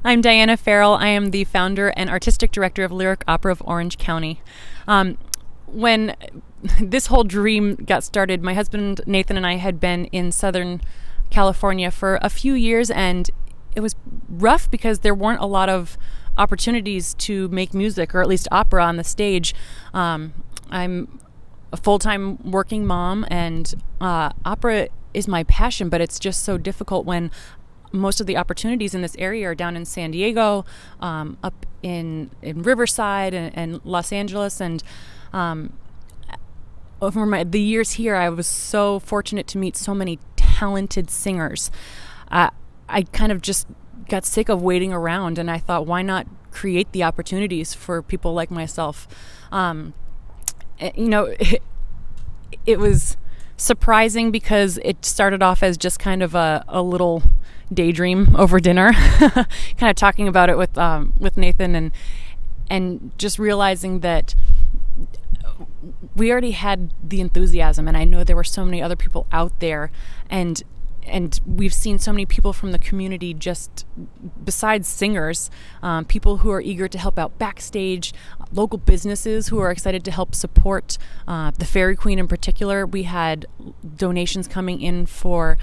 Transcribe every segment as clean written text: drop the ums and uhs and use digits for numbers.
I'm Diana Farrell. I am the founder and artistic director of Lyric Opera of Orange County. When this whole dream got started, my husband Nathan and I had been in Southern California for a few years, and it was rough because there weren't a lot of opportunities to make music, or at least opera, on the stage. I'm a full-time working mom, and opera is my passion, but it's just so difficult when most of the opportunities in this area are down in San Diego, up in Riverside and Los Angeles. And over the years here, I was so fortunate to meet so many talented singers. I kind of just got sick of waiting around, and I thought, why not create the opportunities for people like myself? It was surprising because it started off as just kind of a little daydream over dinner, kind of talking about it with Nathan, and just realizing that we already had the enthusiasm, and I know there were so many other people out there, and we've seen so many people from the community, just besides singers, people who are eager to help out backstage, local businesses who are excited to help support the Fairy Queen in particular. We had donations coming in for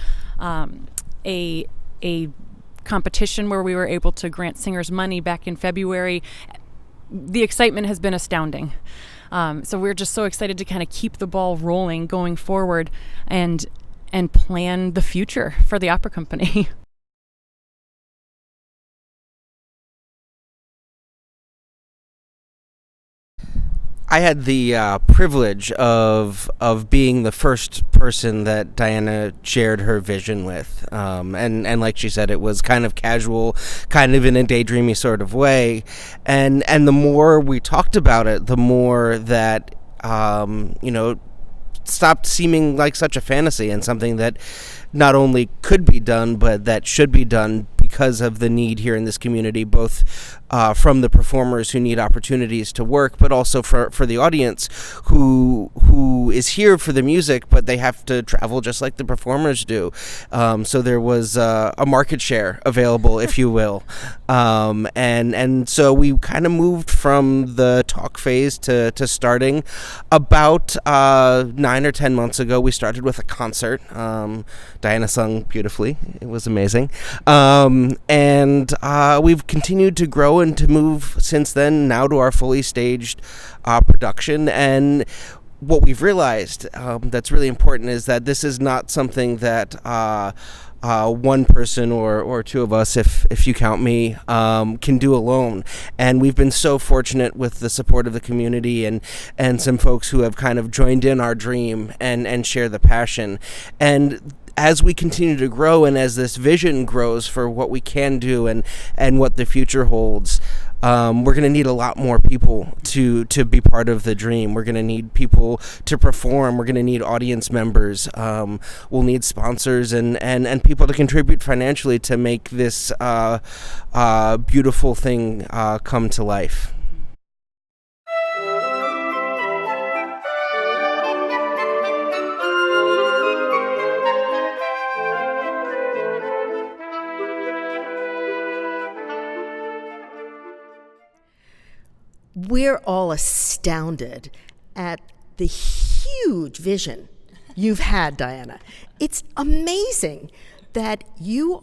a competition where we were able to grant singers money back in February. The excitement has been astounding. So we're just so excited to kind of keep the ball rolling going forward and plan the future for the opera company. I had the privilege of being the first person that Diana shared her vision with, and like she said, it was kind of casual, kind of in a daydreamy sort of way, and the more we talked about it, the more that stopped seeming like such a fantasy and something that not only could be done, but that should be done because of the need here in this community, both from the performers who need opportunities to work, but also for the audience who is here for the music, but they have to travel just like the performers do. So there was a market share available, if you will. And so we kind of moved from the talk phase to starting. About 9 or 10 months ago, we started with a concert. Diana sung beautifully. It was amazing. And we've continued to grow and to move since then, now to our fully staged production. And what we've realized that's really important is that this is not something that one person or two of us, if you count me, can do alone. And we've been so fortunate with the support of the community and some folks who have kind of joined in our dream and share the passion. And as we continue to grow and as this vision grows for what we can do and what the future holds, we're going to need a lot more people to be part of the dream. We're going to need people to perform. We're going to need audience members. We'll need sponsors and people to contribute financially to make this beautiful thing come to life. We're all astounded at the huge vision you've had, Diana. It's amazing that you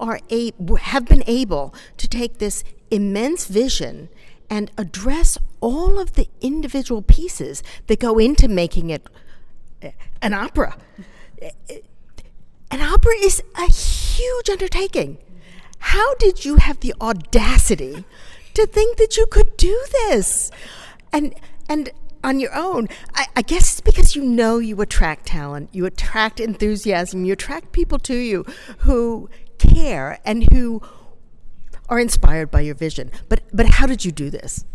have been able to take this immense vision and address all of the individual pieces that go into making it an opera. An opera is a huge undertaking. How did you have the audacity to think that you could do this and on your own? I guess it's because you attract talent, you attract enthusiasm, you attract people to you who care and who are inspired by your vision. But how did you do this?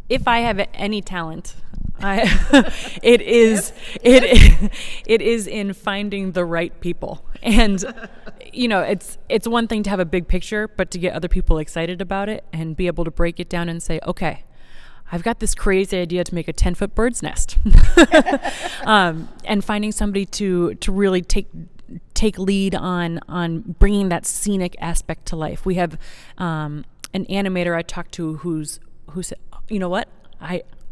If I have any talent, it is in finding the right people. And it's one thing to have a big picture, but to get other people excited about it and be able to break it down and say, okay, I've got this crazy idea to make a 10-foot bird's nest. And finding somebody to really take take lead on bringing that scenic aspect to life. We have an animator I talked to who said, you know what,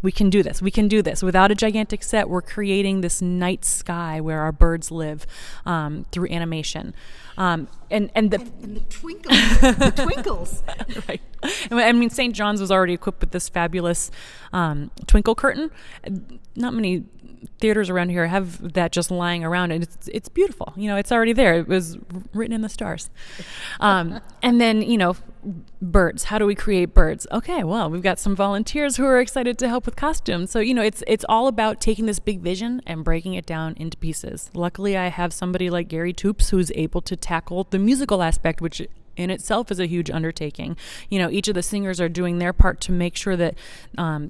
we can do this. We can do this. Without a gigantic set, we're creating this night sky where our birds live through animation. And the twinkles. The twinkles. Right. I mean, St. John's was already equipped with this fabulous twinkle curtain. Not many theaters around here have that just lying around, and it's beautiful. You know, it's already there. It was written in the stars. And then, you know, birds. How do we create birds? Okay, well, we've got some volunteers who are excited to help with costumes. So, you know, it's all about taking this big vision and breaking it down into pieces. Luckily, I have somebody like Gary Toops who's able to tackle the musical aspect, which in itself is a huge undertaking. You know, each of the singers are doing their part to make sure that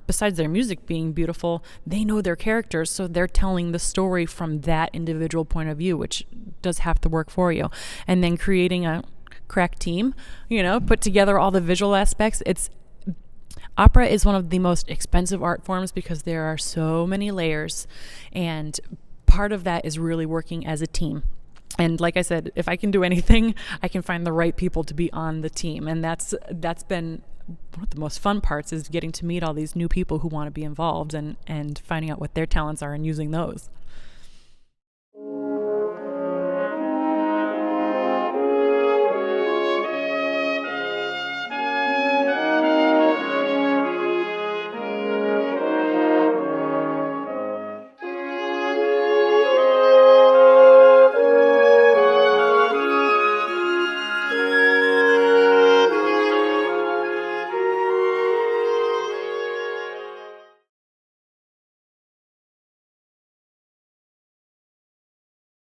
besides their music being beautiful, they know their characters, so they're telling the story from that individual point of view, which does have to work for you. And then creating a crack team, you know, put together all the visual aspects. Opera is one of the most expensive art forms because there are so many layers, and part of that is really working as a team. And like I said, if I can do anything, I can find the right people to be on the team. And that's been one of the most fun parts, is getting to meet all these new people who want to be involved and finding out what their talents are and using those.